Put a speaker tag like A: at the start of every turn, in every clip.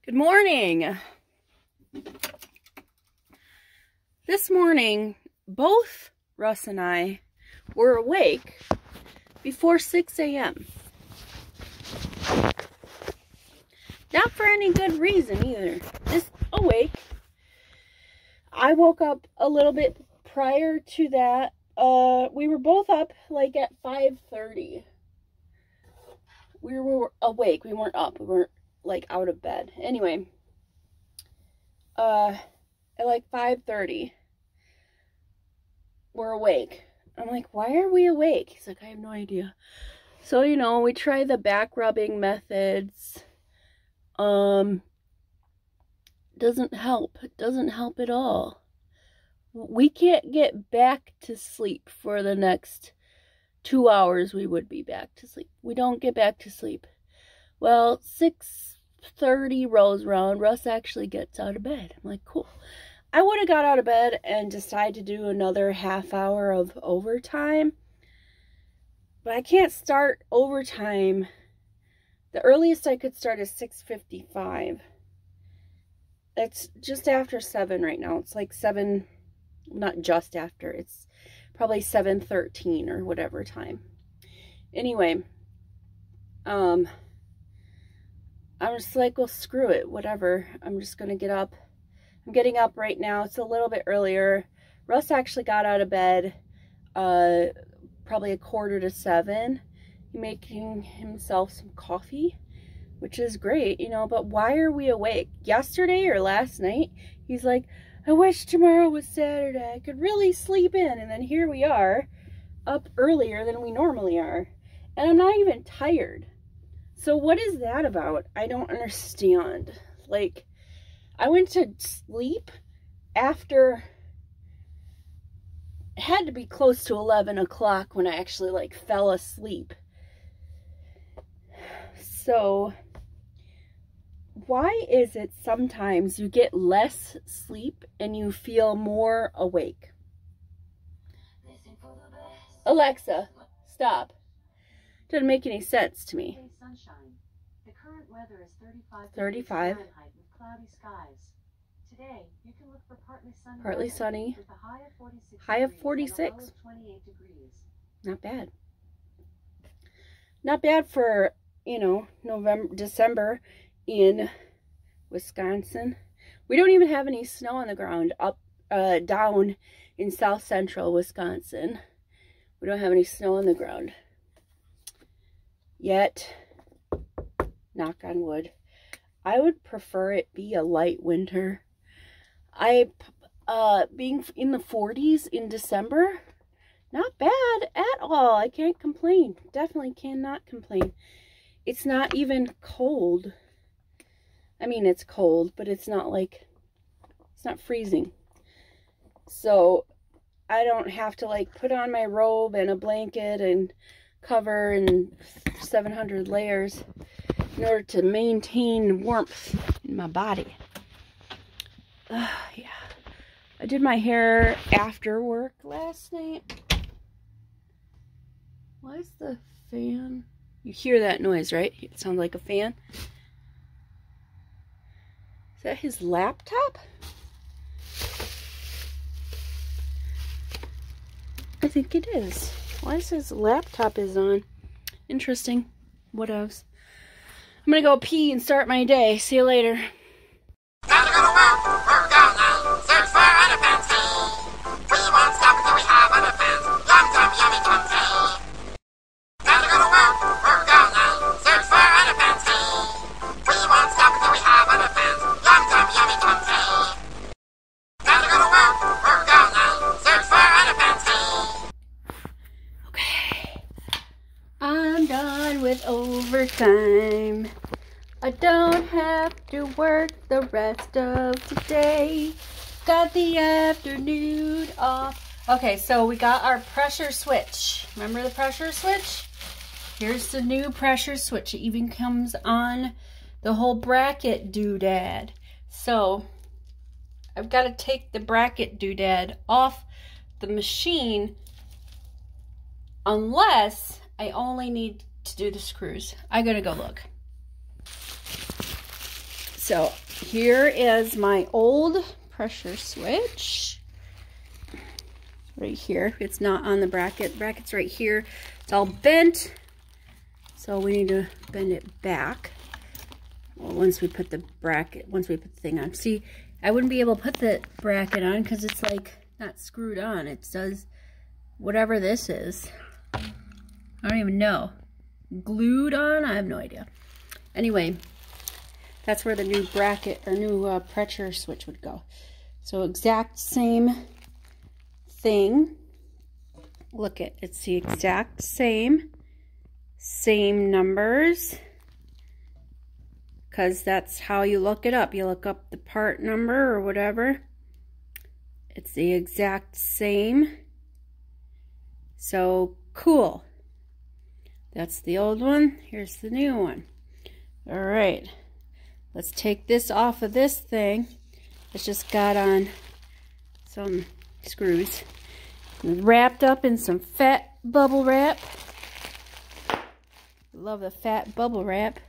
A: Good morning. This morning, both Russ and I were awake before 6 a.m. Not for any good reason either. Just awake. I woke up a little bit prior to that. We were both up like at 5:30. We were awake. We weren't up. We weren't like out of bed. Anyway, at like 5:30, we're awake. I'm like, why are we awake? He's like, I have no idea. So, you know, we try the back rubbing methods. Doesn't help. It doesn't help at all. We can't get back to sleep for the next 2 hours. We would be back to sleep. We don't get back to sleep. Well, 6:30 rolls around. Russ actually gets out of bed. I'm like, cool. I would have got out of bed and decided to do another half hour of overtime. But I can't start overtime. The earliest I could start is 6:55. It's just after 7 right now. It's like 7, not just after. It's probably 7:13 or whatever time. Anyway, I'm just like, well, screw it, whatever. I'm just going to get up. I'm getting up right now. It's a little bit earlier. Russ actually got out of bed probably 6:45. He's making himself some coffee, which is great, you know, but why are we awake? Yesterday or last night, he's like, I wish tomorrow was Saturday. I could really sleep in. And then here we are, up earlier than we normally are. And I'm not even tired. So what is that about? I don't understand. Like, I went to sleep after, it had to be close to 11 o'clock when I actually like fell asleep. So why is it sometimes you get less sleep and you feel more awake? Alexa, stop. Doesn't make any sense to me.
B: Sunshine. The current weather is
A: 35
B: Fahrenheit with cloudy skies. Today, you can look for partly sunny with a high of 46
A: high of 46.
B: and a low of 28 degrees.
A: Not bad. Not bad for, you know, December in Wisconsin. We don't even have any snow on the ground down in south central Wisconsin. We don't have any snow on the ground yet. Knock on wood. I would prefer it be a light winter. Being in the 40s in December, not bad at all. I can't complain. Definitely cannot complain. It's not even cold. I mean, it's cold, but it's not like, it's not freezing. So I don't have to like put on my robe and a blanket and cover and 700 layers in order to maintain warmth in my body. Yeah. I did my hair after work last night. Why is the fan? You hear that noise, right? It sounds like a fan. Is that his laptop? I think it is. Why is his laptop is on? Interesting. What else? I'm gonna go pee and start my day. See you later.
C: Gotta go to work, work all night, search for underpants, hey. We won't stop until we have underpants, yum, yum, yummy, yum, hey. Gotta go to work all night, search for underpants, hey. We won't stop until we have underpants, yum, yum, yummy, yum, hey. Gotta go to work all night, search for underpants, hey.
A: Okay. I'm done with overtime. I don't have to work the rest of the day. Got the afternoon off. Okay, so we got our pressure switch. Remember the pressure switch? Here's the new pressure switch. It even comes on the whole bracket doodad. So I've got to take the bracket doodad off the machine unless I only need to do the screws. I gotta go look. So here is my old pressure switch. Right here. It's not on the bracket. Bracket's right here. It's all bent. So we need to bend it back. Well, once we put the thing on. See, I wouldn't be able to put the bracket on because it's like not screwed on. It does whatever this is. I don't even know. Glued on? I have no idea. Anyway, that's where the new bracket or new pressure switch would go. So exact same thing. Look at it's the exact same numbers, because that's how you look it up. You look up the part number or whatever. It's the exact same. So cool. That's the old one. Here's the new one. All right, let's take this off of this thing. It's just got on some screws. Wrapped up in some fat bubble wrap. Love the fat bubble wrap.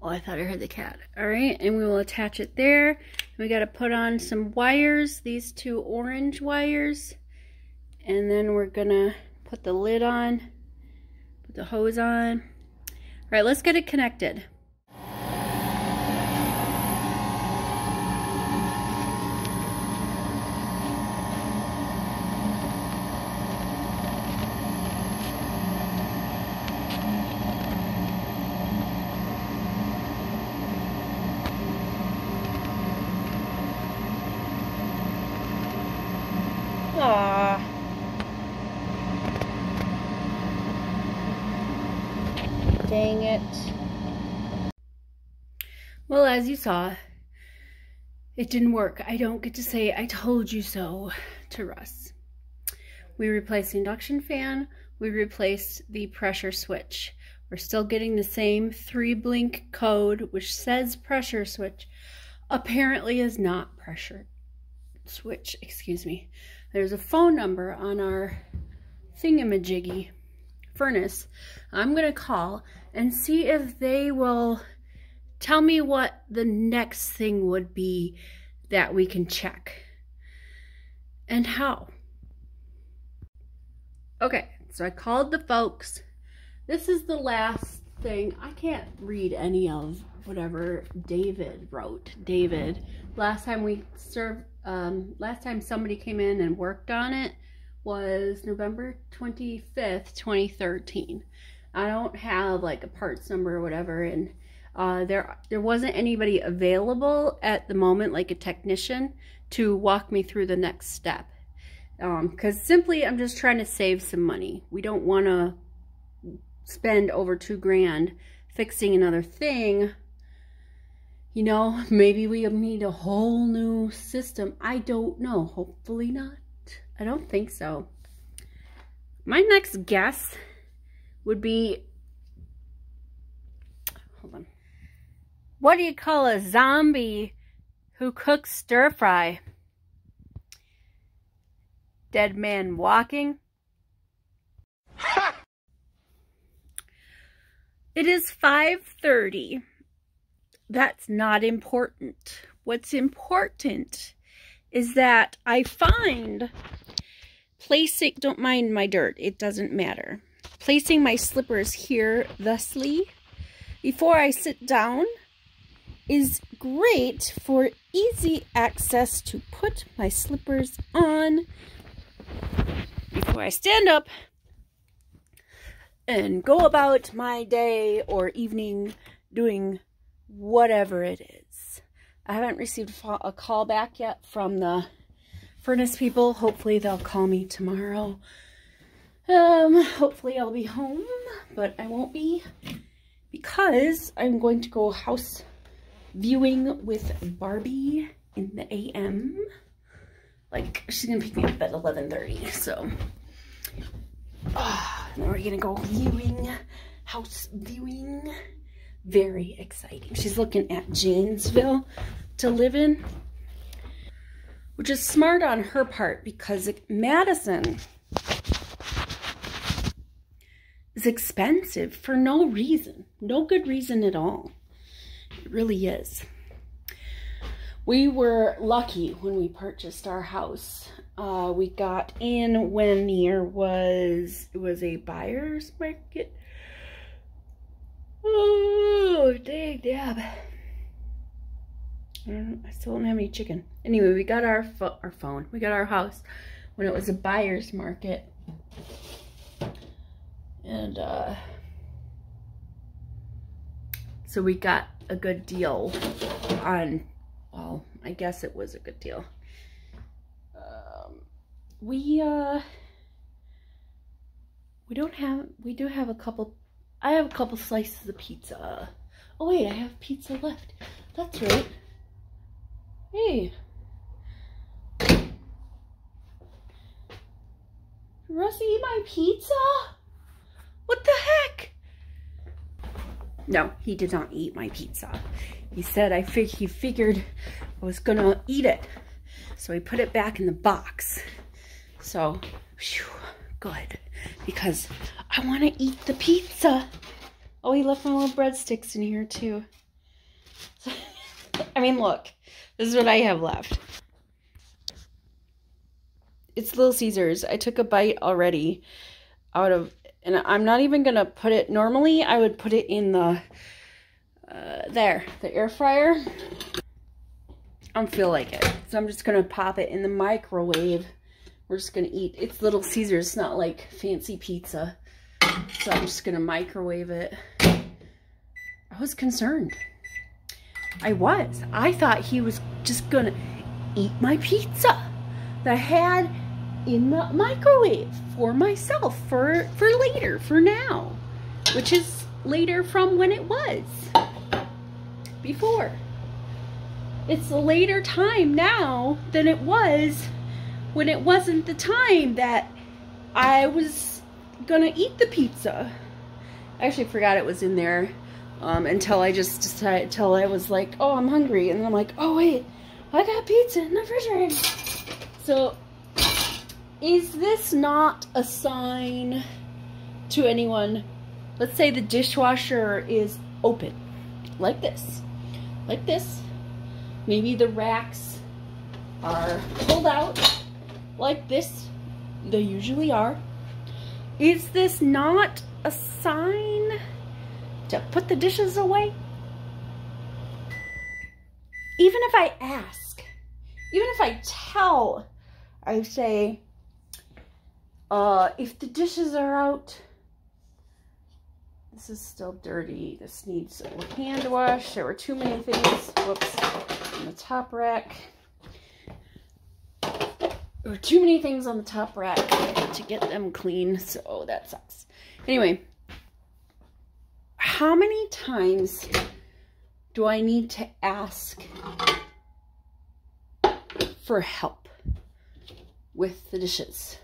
A: Oh, I thought I heard the cat. All right, and we will attach it there. We got to put on some wires, these two orange wires. And then we're gonna put the lid on, put the hose on. All right, let's get it connected. Aww. Dang it. Well, as you saw, it didn't work. I don't get to say I told you so to Russ. We replaced the induction fan. We replaced the pressure switch. We're still getting the same 3-blink code, which says pressure switch. Apparently is not pressure switch, excuse me. There's a phone number on our thingamajiggy furnace. I'm gonna call and see if they will tell me what the next thing would be that we can check and how. Okay, so I called the folks. This is the last thing. I can't read any of whatever David wrote. David, last time somebody came in and worked on it was November 25th, 2013. I don't have like a parts number or whatever, and there wasn't anybody available at the moment, like a technician, to walk me through the next step. Because simply I'm just trying to save some money. We don't want to spend over $2 grand fixing another thing. You know, maybe we need a whole new system. I don't know. Hopefully not. I don't think so. My next guess would be, hold on. What do you call a zombie who cooks stir fry? Dead man walking? It is 5:30. That's not important. What's important is that I find placing, don't mind my dirt, it doesn't matter. Placing my slippers here thusly before I sit down is great for easy access to put my slippers on before I stand up and go about my day or evening doing whatever it is. I haven't received a call back yet from the furnace people. Hopefully they'll call me tomorrow. Hopefully I'll be home, but I won't be because I'm going to go house viewing with Barbie in the AM. Like, she's gonna pick me up at 11:30, so then we're gonna go house viewing. Very exciting. She's looking at Janesville to live in, which is smart on her part because Madison is expensive for no reason, no good reason at all. It really is. We were lucky when we purchased our house. We got in when the year was, it was a buyer's market. Oh, dang, dab. I still don't have any chicken. Anyway, we got our phone. We got our house when it was a buyer's market. And, so we got a good deal on, well, I guess it was a good deal. We do have a couple, I have a couple slices of pizza. Oh wait, I have pizza left. That's right. Hey. Rusty, eat my pizza? What the heck? No, he did not eat my pizza. He said he figured I was gonna eat it. So he put it back in the box. So, whew, good. Because I want to eat the pizza. Oh, he left my little breadsticks in here too. I mean, look. This is what I have left. It's Little Caesars. I took a bite already out of, and I'm not even going to put it, normally I would put it in the, the air fryer. I don't feel like it. So I'm just going to pop it in the microwave. We're just going to eat. It's Little Caesars. It's not like fancy pizza. So I'm just going to microwave it. I was concerned. I thought he was just going to eat my pizza that I had in the microwave for myself, for later, for now. Which is later from when it was before. It's a later time now than it was when it wasn't the time that I was gonna eat the pizza. I actually forgot it was in there until I just decided, until I was like, oh, I'm hungry. And then I'm like, oh wait, I got pizza in the refrigerator. So, is this not a sign to anyone? Let's say the dishwasher is open, like this. Like this. Maybe the racks are pulled out like this. They usually are. Is this not a sign to put the dishes away? Even if I ask, even if I tell, I say, if the dishes are out, this is still dirty. This needs a hand wash. There were too many things, whoops, on the top rack. There were too many things on the top rack to get them clean, so that sucks. Anyway, how many times do I need to ask for help with the dishes?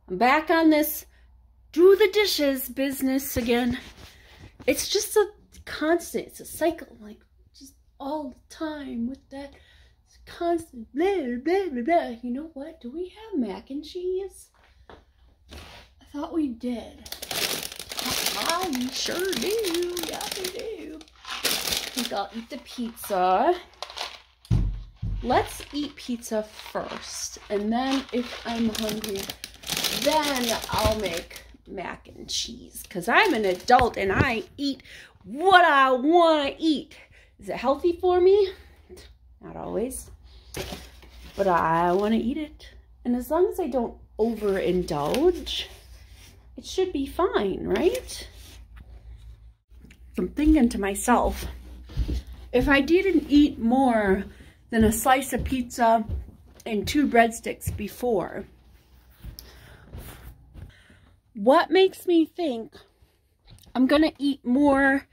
A: I'm back on this do the dishes business again. It's just a constant, it's a cycle, like just all the time with that constant blah, blah, blah, blah. You know what? Do we have mac and cheese? I thought we did. Ah, we sure do. Yeah, we do. I think I'll eat the pizza. Let's eat pizza first. And then if I'm hungry, then I'll make mac and cheese. Because I'm an adult and I eat what I want to eat. Is it healthy for me? Not always. But I want to eat it. And as long as I don't overindulge, it should be fine, right? I'm thinking to myself, if I didn't eat more than a slice of pizza and 2 breadsticks before, what makes me think I'm gonna eat more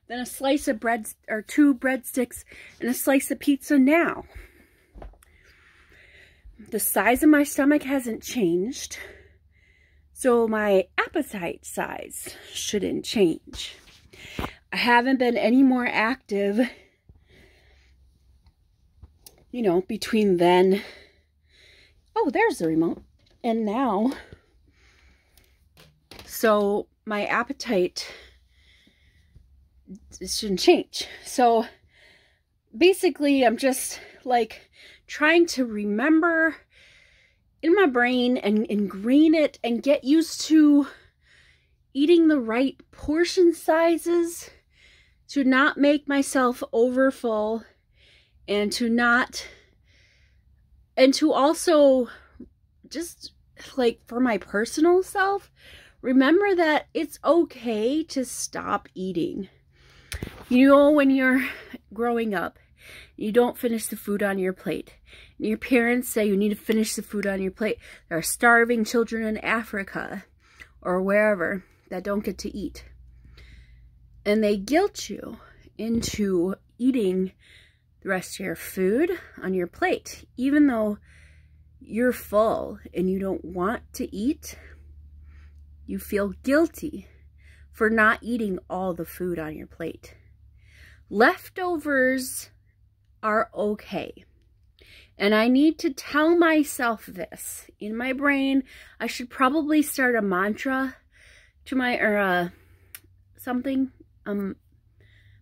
A: than a slice of bread or 2 breadsticks and a slice of pizza now? The size of my stomach hasn't changed, so my appetite size shouldn't change. I haven't been any more active, you know, between then, oh, there's the remote, and now. So my appetite it shouldn't change. So basically, I'm just like trying to remember in my brain and ingrain it and get used to eating the right portion sizes, to not make myself overfull, and to also just like for my personal self, remember that it's okay to stop eating. You know, when you're growing up, you don't finish the food on your plate, and your parents say you need to finish the food on your plate. There are starving children in Africa or wherever that don't get to eat. And they guilt you into eating the rest of your food on your plate, even though you're full and you don't want to eat. You feel guilty for not eating all the food on your plate. Leftovers are okay. And I need to tell myself this in my brain. I should probably start a mantra to my, or something,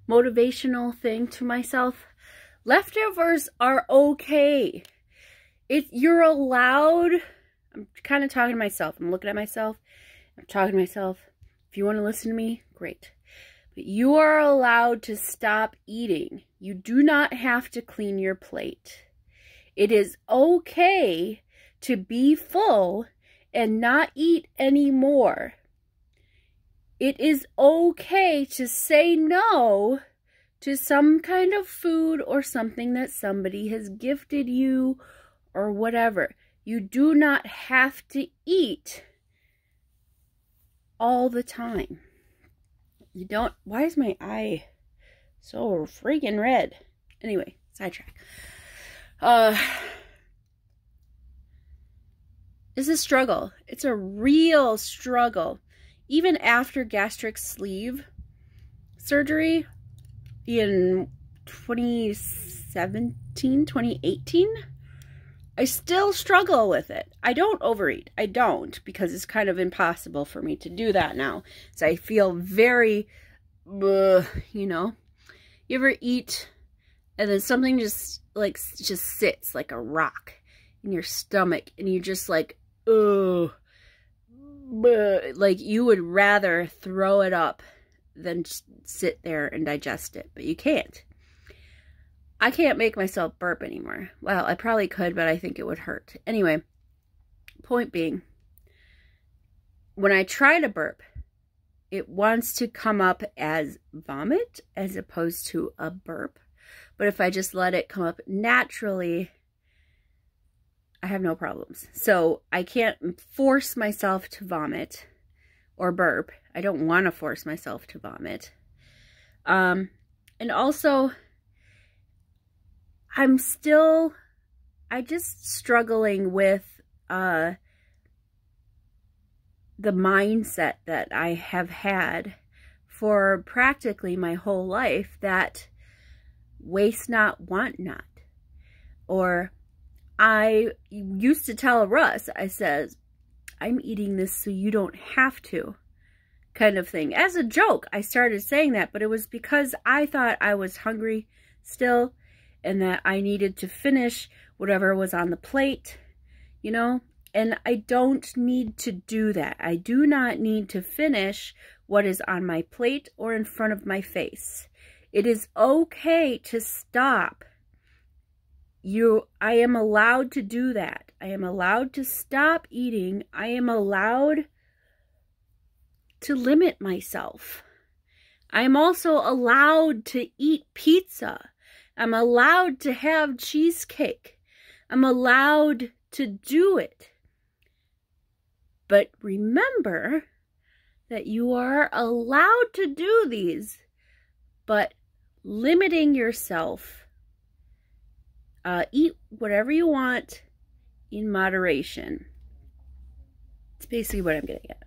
A: motivational thing to myself. Leftovers are okay. You're allowed. I'm kind of talking to myself. I'm looking at myself. I'm talking to myself. If you want to listen to me, great. But you are allowed to stop eating. You do not have to clean your plate. It is okay to be full and not eat anymore. It is okay to say no to some kind of food or something that somebody has gifted you or whatever. You do not have to eat all the time. You don't. Why is my eye so freaking red? Anyway, sidetrack. It's a struggle. It's a real struggle. Even after gastric sleeve surgery in 2018, I still struggle with it. I don't overeat. I don't, because it's kind of impossible for me to do that now. So I feel very, you know, you ever eat and then something just sits like a rock in your stomach and you're just like, ugh, like you would rather throw it up than just sit there and digest it, but you can't. I can't make myself burp anymore. Well, I probably could, but I think it would hurt. Anyway, point being, when I try to burp, it wants to come up as vomit as opposed to a burp. But if I just let it come up naturally, I have no problems. So I can't force myself to vomit or burp. I don't want to force myself to vomit. And also, I'm just struggling with the mindset that I have had for practically my whole life, that waste not, want not. Or I used to tell Russ, I says, I'm eating this so you don't have to, kind of thing. As a joke, I started saying that, but it was because I thought I was hungry still, and that I needed to finish whatever was on the plate, you know? And I don't need to do that. I do not need to finish what is on my plate or in front of my face. It is okay to stop. I am allowed to do that. I am allowed to stop eating. I am allowed to limit myself. I am also allowed to eat pizza. I'm allowed to have cheesecake. I'm allowed to do it. But remember that you are allowed to do these, but limiting yourself. Eat whatever you want in moderation. It's basically what I'm getting at.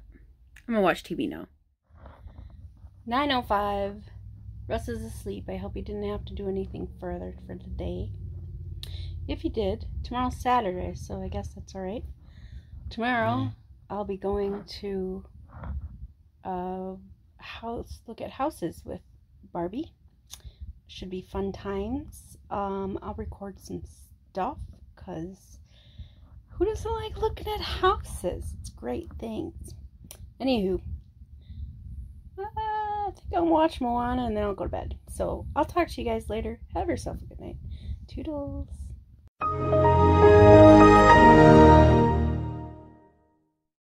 A: I'm gonna watch TV now. 9:05. Russ is asleep. I hope he didn't have to do anything further for today. If he did, tomorrow's Saturday, so I guess that's alright. Tomorrow, I'll be going to look at houses with
D: Barbie. Should be fun times. I'll record some stuff because who doesn't like looking at houses? It's great things. Anywho, I think I'll watch Moana and then I'll go to bed. So I'll talk to you guys later. Have yourself a good night. Toodles.